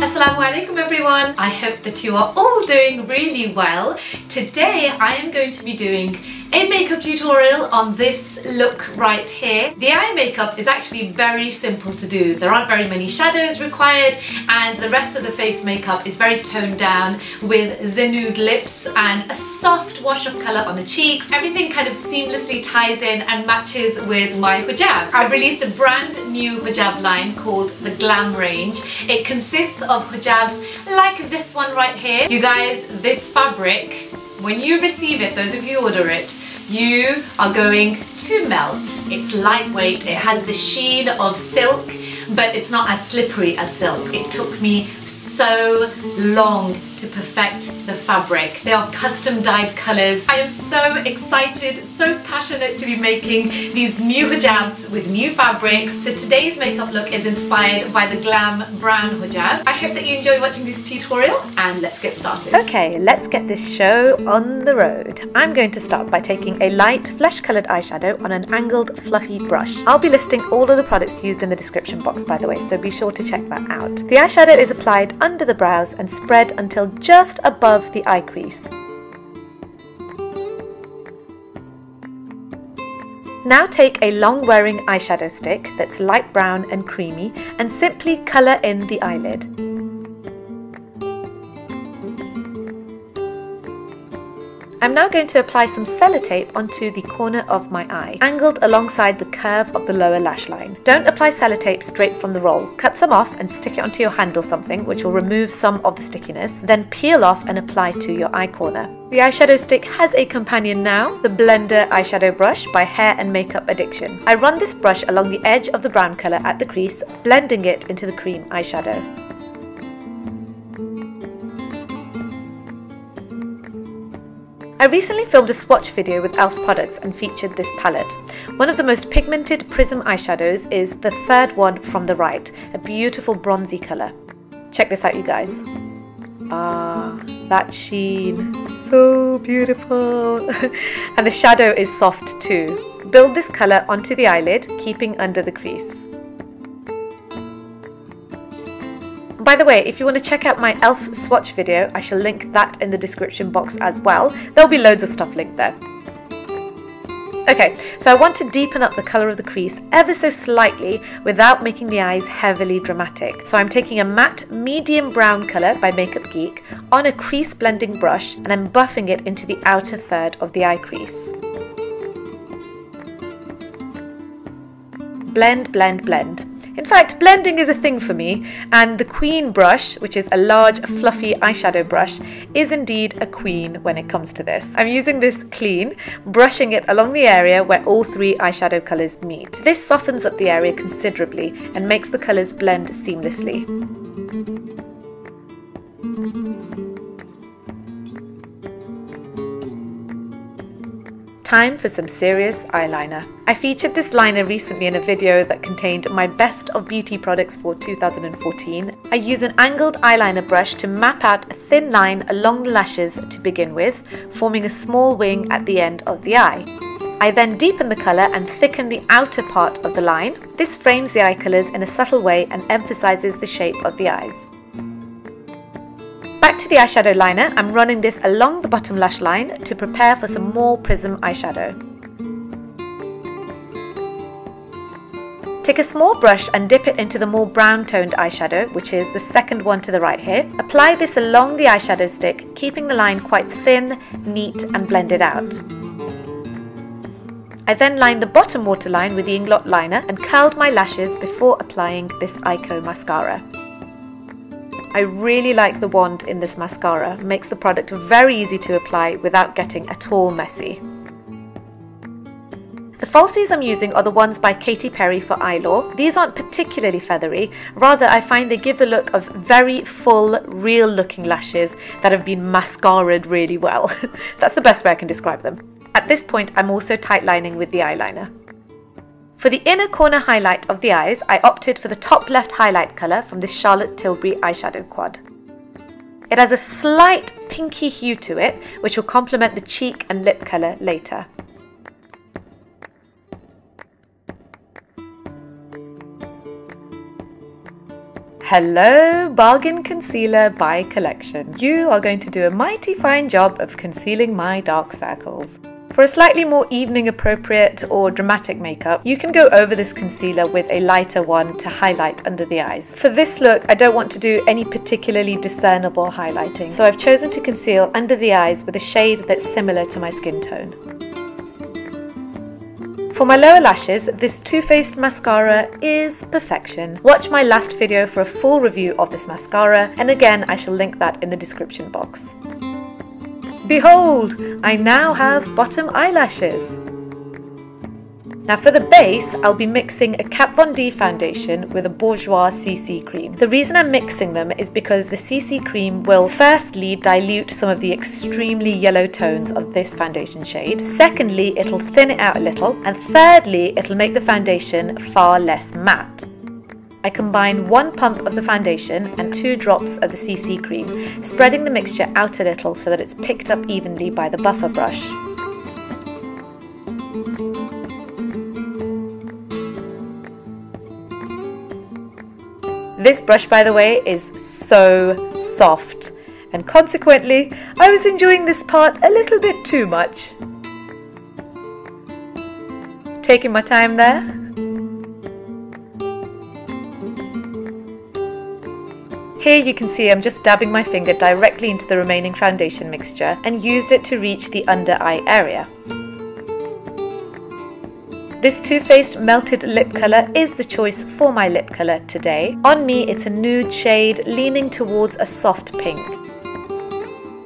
Assalamu alaikum everyone. I hope that you are all doing really well. Today I am going to be doing a makeup tutorial on this look right here. The eye makeup is actually very simple to do. There aren't very many shadows required and the rest of the face makeup is very toned down with the nude lips and a soft wash of colour on the cheeks. Everything kind of seamlessly ties in and matches with my hijab. I've released a brand new hijab line called the Glam range. It consists of hijabs like this one right here. You guys, this fabric, when you receive it, those of you who order it, you are going to melt. It's lightweight, it has the sheen of silk, but it's not as slippery as silk. It took me so long to perfect the fabric. They are custom dyed colours. I am so excited, so passionate to be making these new hijabs with new fabrics. So today's makeup look is inspired by the Glam brown hijab. I hope that you enjoy watching this tutorial and let's get started. Okay, let's get this show on the road. I'm going to start by taking a light flesh coloured eyeshadow on an angled fluffy brush. I'll be listing all of the products used in the description box, by the way, so be sure to check that out. The eyeshadow is applied under the brows and spread until just above the eye crease. Now take a long wearing eyeshadow stick that's light brown and creamy and simply colour in the eyelid. I'm now going to apply some sellotape onto the corner of my eye, angled alongside the curve of the lower lash line. Don't apply sellotape straight from the roll. Cut some off and stick it onto your hand or something, which will remove some of the stickiness. Then peel off and apply to your eye corner. The eyeshadow stick has a companion now, the Blender eyeshadow brush by Hair and Makeup Addiction. I run this brush along the edge of the brown colour at the crease, blending it into the cream eyeshadow. I recently filmed a swatch video with e.l.f. products and featured this palette. One of the most pigmented prism eyeshadows is the third one from the right, a beautiful bronzy colour. Check this out, you guys. Ah, that sheen, so beautiful. And the shadow is soft too. Build this colour onto the eyelid, keeping under the crease. By the way, if you want to check out my e.l.f. swatch video, I shall link that in the description box as well. There'll be loads of stuff linked there. Okay, so I want to deepen up the colour of the crease ever so slightly without making the eyes heavily dramatic. So I'm taking a matte medium brown colour by Makeup Geek on a crease blending brush and I'm buffing it into the outer third of the eye crease. Blend, blend, blend. In fact, blending is a thing for me, and the Queen brush, which is a large fluffy eyeshadow brush, is indeed a queen when it comes to this. I'm using this clean, brushing it along the area where all three eyeshadow colours meet. This softens up the area considerably and makes the colours blend seamlessly. Time for some serious eyeliner. I featured this liner recently in a video that contained my best of beauty products for 2014. I use an angled eyeliner brush to map out a thin line along the lashes to begin with, forming a small wing at the end of the eye. I then deepen the colour and thicken the outer part of the line. This frames the eye colours in a subtle way and emphasises the shape of the eyes. Back to the eyeshadow liner, I'm running this along the bottom lash line to prepare for some more prism eyeshadow. Take a small brush and dip it into the more brown toned eyeshadow, which is the second one to the right here. Apply this along the eyeshadow stick, keeping the line quite thin, neat and blended out. I then lined the bottom waterline with the Inglot liner and curled my lashes before applying this Ico mascara. I really like the wand in this mascara. It makes the product very easy to apply without getting at all messy. The falsies I'm using are the ones by Katy Perry for Eye Law. These aren't particularly feathery, rather I find they give the look of very full, real looking lashes that have been mascaraed really well. That's the best way I can describe them. At this point I'm also tight lining with the eyeliner. For the inner corner highlight of the eyes, I opted for the top left highlight colour from this Charlotte Tilbury eyeshadow quad. It has a slight pinky hue to it, which will complement the cheek and lip colour later. Hello, Bargain Concealer by Collection. You are going to do a mighty fine job of concealing my dark circles. For a slightly more evening appropriate or dramatic makeup, you can go over this concealer with a lighter one to highlight under the eyes. For this look, I don't want to do any particularly discernible highlighting, so I've chosen to conceal under the eyes with a shade that's similar to my skin tone. For my lower lashes, this Too Faced mascara is perfection. Watch my last video for a full review of this mascara, and again I shall link that in the description box. Behold, I now have bottom eyelashes. Now for the base, I'll be mixing a Kat Von D foundation with a Bourjois CC cream. The reason I'm mixing them is because the CC cream will firstly dilute some of the extremely yellow tones of this foundation shade. Secondly, it'll thin it out a little. And thirdly, it'll make the foundation far less matte. I combine 1 pump of the foundation and 2 drops of the CC cream, spreading the mixture out a little so that it's picked up evenly by the buffer brush. This brush, by the way, is so soft, and consequently, I was enjoying this part a little bit too much. Taking my time there. Here you can see I'm just dabbing my finger directly into the remaining foundation mixture and used it to reach the under eye area. This Too Faced Melted Lip Colour is the choice for my lip colour today. On me it's a nude shade leaning towards a soft pink.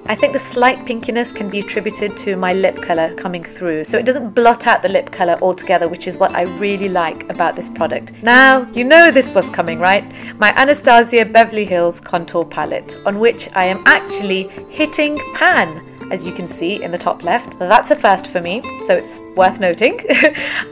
I think the slight pinkiness can be attributed to my lip colour coming through, so it doesn't blot out the lip colour altogether, which is what I really like about this product. Now, you know this was coming, right? My Anastasia Beverly Hills Contour Palette, on which I am actually hitting pan. As you can see in the top left. That's a first for me, so it's worth noting.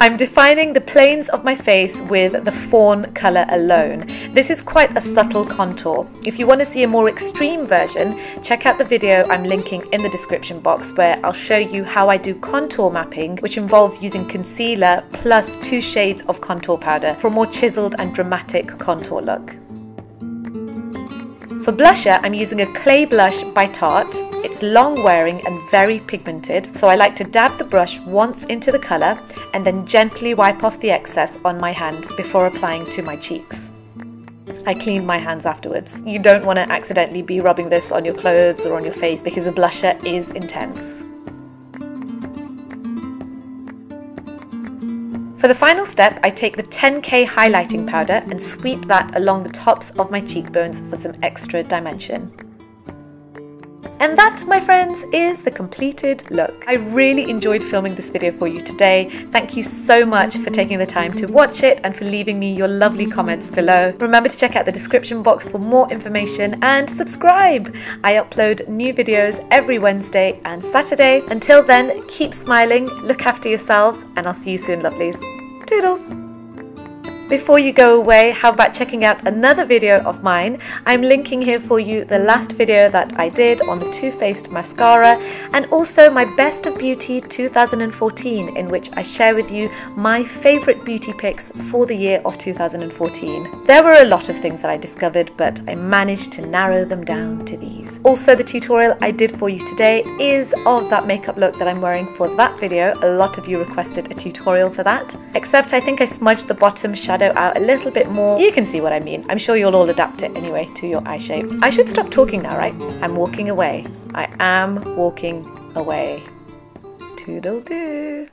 I'm defining the planes of my face with the fawn colour alone. This is quite a subtle contour. If you want to see a more extreme version, check out the video I'm linking in the description box where I'll show you how I do contour mapping, which involves using concealer plus 2 shades of contour powder for a more chiseled and dramatic contour look. For blusher, I'm using a clay blush by Tarte. It's long wearing and very pigmented, so I like to dab the brush once into the colour and then gently wipe off the excess on my hand before applying to my cheeks. I cleaned my hands afterwards. You don't want to accidentally be rubbing this on your clothes or on your face because the blusher is intense. For the final step, I take the 10K highlighting powder and sweep that along the tops of my cheekbones for some extra dimension. And that, my friends, is the completed look. I really enjoyed filming this video for you today. Thank you so much for taking the time to watch it and for leaving me your lovely comments below. Remember to check out the description box for more information and subscribe. I upload new videos every Wednesday and Saturday. Until then, keep smiling, look after yourselves, and I'll see you soon, lovelies. Toodles! Before you go away, how about checking out another video of mine? I'm linking here for you the last video that I did on the Too Faced mascara and also my Best of Beauty 2014, in which I share with you my favourite beauty picks for the year of 2014. There were a lot of things that I discovered, but I managed to narrow them down to these. Also, the tutorial I did for you today is of that makeup look that I'm wearing for that video. A lot of you requested a tutorial for that, except I think I smudged the bottom shadow out a little bit more. You can see what I mean. I'm sure you'll all adapt it anyway to your eye shape. I should stop talking now, right? I'm walking away. I am walking away. Toodle-doo.